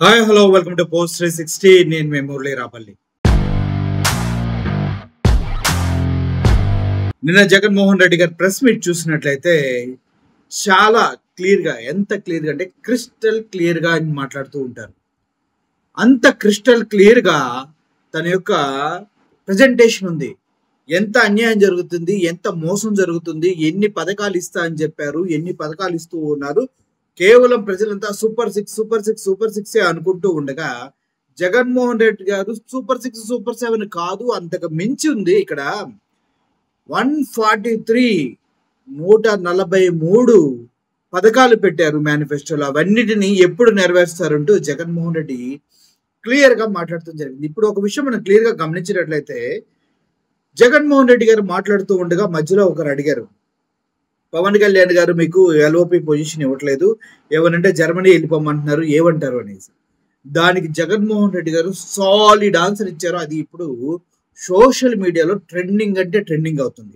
Hi hello welcome to post 360. నేను మీ మురళీ రాపల్లి. నిన్న జగన్మోహన్ రెడ్డి గారు ప్రెస్ మీట్ చూసినట్లయితే చాలా క్లియర్గా, ఎంత క్లియర్గా అంటే క్రిస్టల్ క్లియర్గా ఆయన మాట్లాడుతూ ఉంటారు. అంత క్రిస్టల్ క్లియర్గా తన యొక్క ప్రజెంటేషన్ ఉంది. ఎంత అన్యాయం జరుగుతుంది, ఎంత మోసం జరుగుతుంది, ఎన్ని పథకాలు ఇస్తా అని చెప్పారు, ఎన్ని పథకాలు ఇస్తూ ఉన్నారు. కేవలం ప్రజలంతా super six super six super సిక్సే అనుకుంటూ ఉండగా జగన్మోహన్ రెడ్డి గారు సూపర్ సిక్స్ సూపర్ 7 కాదు, అంతకు మించి ఉంది. ఇక్కడ 143 143 పథకాలు పెట్టారు మేనిఫెస్టోలో. అవన్నిటిని ఎప్పుడు నెరవేరుస్తారంటూ జగన్మోహన్ రెడ్డి క్లియర్ గా మాట్లాడటం జరిగింది. ఇప్పుడు ఒక విషయం మనం క్లియర్ గా గమనించినట్లయితే జగన్మోహన్ రెడ్డి గారు మాట్లాడుతూ ఉండగా మధ్యలో ఒకరు అడిగారు, పవన్ కళ్యాణ్ గారు మీకు ఎల్ఓపి పొజిషన్ ఇవ్వట్లేదు, ఏమనంటే జర్మనీ వెళ్ళిపోమంటున్నారు, ఏమంటారు అనేసి. దానికి జగన్మోహన్ రెడ్డి గారు సాలిడ్ ఆన్సర్ ఇచ్చారు. అది ఇప్పుడు సోషల్ మీడియాలో ట్రెండింగ్ అంటే ట్రెండింగ్ అవుతుంది.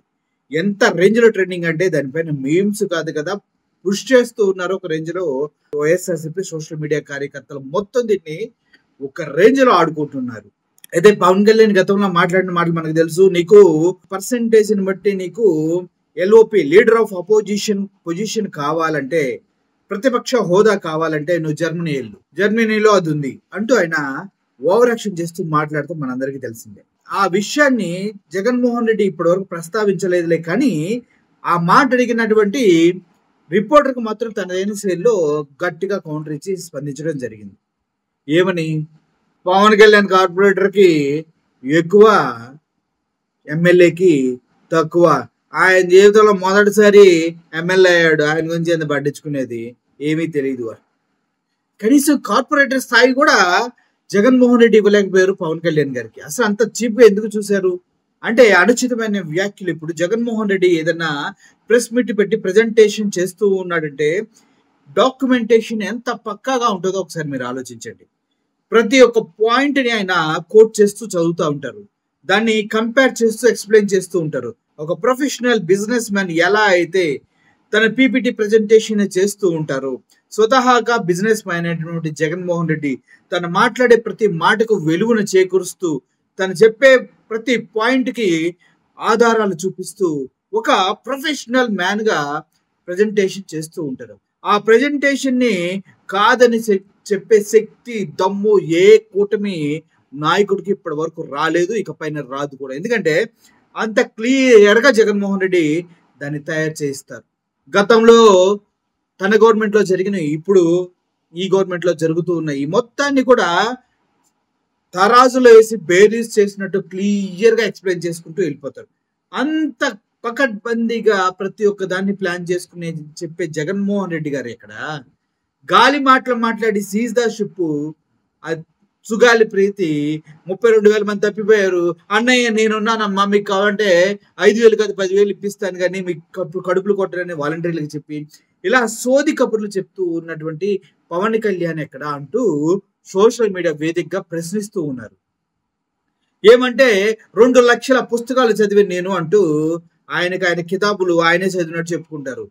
ఎంత రేంజ్ లో ట్రెండింగ్ అంటే దానిపైన మీమ్స్ కాదు కదా, పుష్ చేస్తూ ఉన్నారు ఒక రేంజ్ లో. వైఎస్ఆర్సీపీ సోషల్ మీడియా కార్యకర్తలు మొత్తం దీన్ని ఒక రేంజ్ లో ఆడుకుంటున్నారు. అయితే పవన్ కళ్యాణ్ గతంలో మాట్లాడిన మాటలు మనకు తెలుసు. నీకు పర్సంటేజ్ ని బట్టి నీకు LOP leader of opposition position కావాలంటే, ప్రతిపక్ష హోదా కావాలంటే నువ్వు జర్మనీ వెళ్ళు, జర్మనీలో అది ఉంది అంటూ ఆయన ఓవర్ యాక్షన్ చేస్తూ మాట్లాడుతూ మనందరికీ తెలిసిందే. ఆ విషయాన్ని జగన్మోహన్ రెడ్డి ఇప్పటి వరకు ప్రస్తావించలేదులే, కానీ ఆ మాట అడిగినటువంటి రిపోర్టర్కి మాత్రం తనదైన శైలిలో గట్టిగా కౌంటర్ ఇచ్చి స్పందించడం జరిగింది. ఏమని? పవన్ కళ్యాణ్ కార్పొరేటర్కి ఎక్కువ, ఎమ్మెల్యేకి తక్కువ. ఆయన జీవితంలో మొదటిసారి ఎమ్మెల్యే అయ్యాడు, ఆయన గురించి ఎంత పట్టించుకునేది ఏమీ తెలియదు. కనీసం కార్పొరేటర్ స్థాయి కూడా జగన్మోహన్ రెడ్డి ఇవ్వలేకపోయారు పవన్ కళ్యాణ్ గారికి. అసలు అంత చీప్గా ఎందుకు చూశారు అంటే అనుచితమైన వ్యాఖ్యలు. ఇప్పుడు జగన్మోహన్ రెడ్డి ఏదన్నా ప్రెస్ మీట్ పెట్టి ప్రజెంటేషన్ చేస్తూ ఉన్నాడంటే డాక్యుమెంటేషన్ ఎంత పక్కాగా ఉంటుందో ఒకసారి మీరు ఆలోచించండి. ప్రతి ఒక్క పాయింట్ని ఆయన కోట్ చేస్తూ చదువుతూ ఉంటారు, దాన్ని కంపేర్ చేస్తూ ఎక్స్ప్లెయిన్ చేస్తూ ఉంటారు. ఒక ప్రొఫెషనల్ బిజినెస్ మ్యాన్ ఎలా అయితే తన పీపీటీ ప్రజెంటేషన్ చేస్తూ ఉంటారు, స్వతహాగా బిజినెస్ మ్యాన్ అయినటువంటి జగన్మోహన్ రెడ్డి తను మాట్లాడే ప్రతి మాటకు వెలుగును చేకూరుస్తూ, తను చెప్పే ప్రతి పాయింట్కి ఆధారాలు చూపిస్తూ ఒక ప్రొఫెషనల్ మ్యాన్గా ప్రజెంటేషన్ చేస్తూ ఉంటారు. ఆ ప్రజెంటేషన్ని కాదని చెప్పే శక్తి, దమ్ము ఏ కూటమి నాయకుడికి ఇప్పటి వరకు రాలేదు, ఇకపైన రాదు కూడా. ఎందుకంటే అంత క్లియర్గా జగన్మోహన్ రెడ్డి దాన్ని తయారు చేయిస్తారు. గతంలో తన గవర్నమెంట్లో జరిగిన, ఇప్పుడు ఈ గవర్నమెంట్లో జరుగుతూ ఉన్న ఈ మొత్తాన్ని కూడా తరాజులో వేసి బేరీస్ చేసినట్టు క్లియర్గా ఎక్స్ప్లెయిన్ చేసుకుంటూ వెళ్ళిపోతారు. అంత పకడ్బందీగా ప్రతి ఒక్క దాన్ని ప్లాన్ చేసుకునే చెప్పే జగన్మోహన్ రెడ్డి గారు ఇక్కడ గాలి మాటలు మాట్లాడి సీజ్ ద షిప్, సుగాలి ప్రీతి 32,000 మంది తప్పిపోయారు, అన్నయ్య నేనున్నానమ్మా, మీకు కావాలంటే 5,000 కాదు 10,000 ఇప్పిస్తాను కానీ మీకు కడుపులు కొట్టరని వాలంటీర్లకు చెప్పి ఇలా సోది కబుర్లు చెప్తూ ఉన్నటువంటి పవన్ కళ్యాణ్ ఎక్కడ అంటూ సోషల్ మీడియా వేదికగా ప్రశ్నిస్తూ ఉన్నారు. ఏమంటే 2 లక్షల పుస్తకాలు చదివి నేను అంటూ ఆయన కితాబులు ఆయనే చదివినట్టు చెప్పుకుంటారు.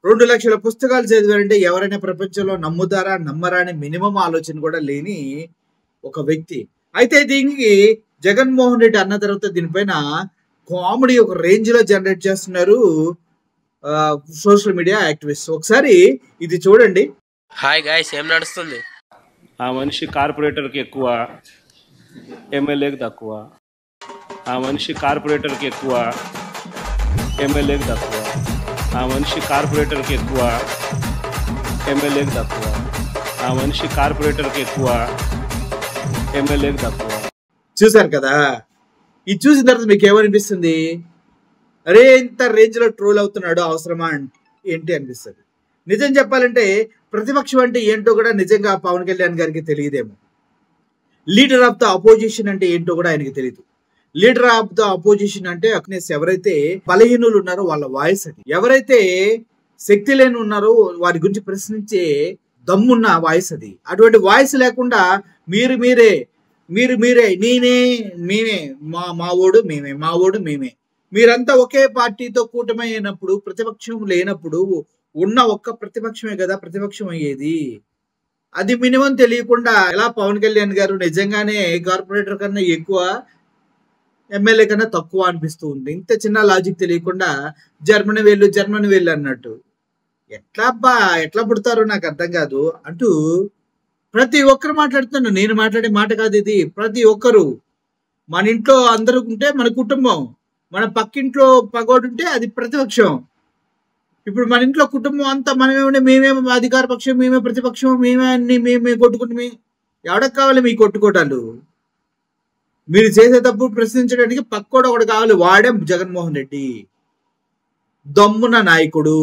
2 లక్షల పుస్తకాలు చదివారంటే ఎవరైనా ప్రపంచంలో నమ్ముతారా నమ్మరా అనే మినిమం ఆలోచన కూడా లేని ఒక వ్యక్తి. అయితే దీనికి జగన్మోహన్ రెడ్డి అన్న తర్వాత దీనిపైన కామెడీ ఒక రేంజ్ లో జనరేట్ చేస్తున్నారు సోషల్ మీడియా యాక్టివిస్ట్. ఒకసారి ఇది చూడండి. హాయ్ గాయ్స్, ఏం నడుస్తుంది? ఆ మనిషి కార్పొరేటర్కి ఎక్కువ, ఎమ్మెల్యేకి తక్కువ. ఆ మనిషి కార్పొరేటర్కి ఎక్కువ, ఎమ్మెల్యేకి తక్కువ. ఆ మనిషి కార్పొరేటర్కి ఎక్కువ, ఎమ్మెల్యేకి తక్కువ. ఆ మనిషి కార్పొరేటర్కి ఎక్కువ, ఎమ్మెల్యేకి తక్కువ. చూసారు కదా? ఇది చూసిన తర్వాత మీకు ఏమనిపిస్తుంది? అరే ఇంత రేంజ్ లో ట్రోల్ అవుతున్నాడు, అవసరమా ఏంటి అనిపిస్తుంది. నిజం చెప్పాలంటే ప్రతిపక్షం అంటే ఏంటో కూడా నిజంగా పవన్ కళ్యాణ్ గారికి తెలియదేమో. లీడర్ ఆఫ్ ద అపోజిషన్ అంటే ఏంటో కూడా ఆయనకి తెలియదు. లీడర్ ఆఫ్ ద అపోజిషన్ అంటే ఎవరైతే బలహీనులు ఉన్నారో వాళ్ళ వాయిస్ అది. ఎవరైతే శక్తి లేని ఉన్నారో వారి గురించి ప్రశ్నించే దమ్మున్న వాయిస్ అది. అటువంటి వాయిస్ లేకుండా మీరు మీరే నేనే మేమే మా ఓడు మేమే, మా ఓడు మేమే, మీరంతా ఒకే పార్టీతో కూటమి అయినప్పుడు, ప్రతిపక్షం లేనప్పుడు ఉన్న ఒక్క ప్రతిపక్షమే కదా ప్రతిపక్షం అయ్యేది. అది మినిమం తెలియకుండా ఎలా పవన్ కళ్యాణ్ గారు నిజంగానే కార్పొరేటర్ కన్నా ఎక్కువ, ఎమ్మెల్యే కన్నా తక్కువ అనిపిస్తూ ఉంది. ఇంత చిన్న లాజిక్ తెలియకుండా జర్మనీ వెళ్ళు అన్నట్టు ఎట్లా పుడతారో నాకు అర్థం కాదు అంటూ ప్రతి ఒక్కరు మాట్లాడుతున్నాను. నేను మాట్లాడే మాట కాదు ఇది. ప్రతి ఒక్కరు, మన ఇంట్లో అందరూ ఉంటే మన కుటుంబం, మన పక్కింట్లో పగోడు ఉంటే అది ప్రతిపక్షం. ఇప్పుడు మన ఇంట్లో కుటుంబం అంతా మేమేమో అధికార పక్షం, మేమే ప్రతిపక్షం, మేమే కొట్టుకుంటే ఎవడకు కావాలి మీ కొట్టుకోటాలు? మీరు చేసే తప్పు ప్రశ్నించడానికి పక్కోడు ఒకటి కావాలి, వాడే జగన్మోహన్ రెడ్డి. దమ్మున నాయకుడు,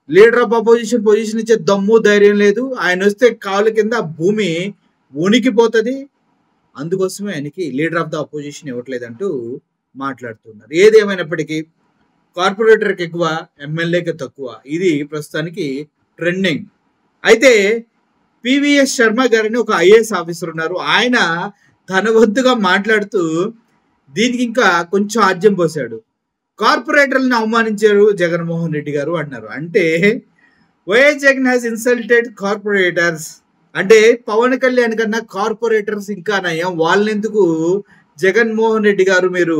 లీడర్ ఆఫ్ అపోజిషన్ పొజిషన్ ఇచ్చే దమ్ము ధైర్యం లేదు. ఆయన వస్తే కాళ్ళ కింద భూమి ఉనికిపోతుంది. అందుకోసమే ఆయనకి లీడర్ ఆఫ్ ద అపోజిషన్ ఇవ్వట్లేదంటూ మాట్లాడుతున్నారు. ఏదేమైనప్పటికీ కార్పొరేటర్కి ఎక్కువ, ఎమ్మెల్యేకి తక్కువ, ఇది ప్రస్తుతానికి ట్రెండింగ్. అయితే పివిఎస్ శర్మ గారిని ఒక ఐఏఎస్ ఆఫీసర్ ఉన్నారు. ఆయన తన వంతుగా మాట్లాడుతూ దీనికి ఇంకా కొంచెం ఆజ్యం పోసాడు. కార్పొరేటర్లను అవమానించారు జగన్మోహన్ రెడ్డి గారు అన్నారు. అంటే YS Jagan has insulted corporators. అంటే పవన్ కళ్యాణ్ కన్నా కార్పొరేటర్స్ ఇంకా నయం. వాళ్ళెందుకు జగన్మోహన్ రెడ్డి గారు మీరు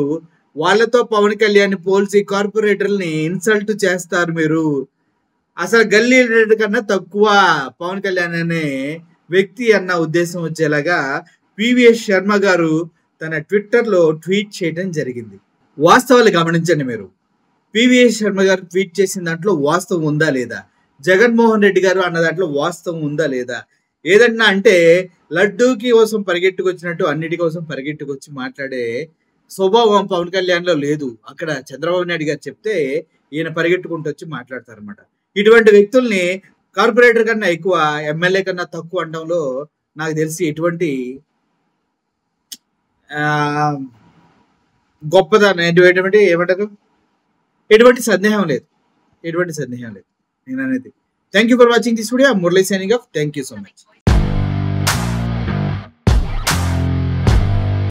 వాళ్ళతో పవన్ కళ్యాణ్ పోల్చి కార్పొరేటర్ని ఇన్సల్ట్ చేస్తారు? మీరు అసలు గల్లీ లీడర్ కన్నా తక్కువ పవన్ కళ్యాణ్ అనే వ్యక్తి అన్న ఉద్దేశం వచ్చేలాగా పివిఎస్ శర్మ గారు తన ట్విట్టర్లో ట్వీట్ చేయడం జరిగింది. వాస్తవాలు గమనించండి మీరు. పివిఎస్ శర్మ గారు ట్వీట్ చేసిన దాంట్లో వాస్తవం ఉందా లేదా, జగన్మోహన్ రెడ్డి గారు అన్న దాంట్లో వాస్తవం ఉందా లేదా, ఏదన్నా అంటే లడ్డూకి కోసం పరిగెట్టుకొచ్చినట్టు అన్నిటి కోసం పరిగెట్టుకొచ్చి మాట్లాడే స్వభావం పవన్ కళ్యాణ్లో లేదు. అక్కడ చంద్రబాబు నాయుడు గారు చెప్తే ఈయన పరిగెట్టుకుంటూ వచ్చి మాట్లాడతారనమాట. ఇటువంటి వ్యక్తుల్ని కార్పొరేటర్ కన్నా ఎక్కువ, ఎమ్మెల్యే కన్నా తక్కువ అనడంలో నాకు తెలిసి ఎటువంటి గొప్పదనం ఏమంటారు, ఎటువంటి సందేహం లేదు నేను అనేది. Thank you for watching this video. Murali signing off. Thank you so much.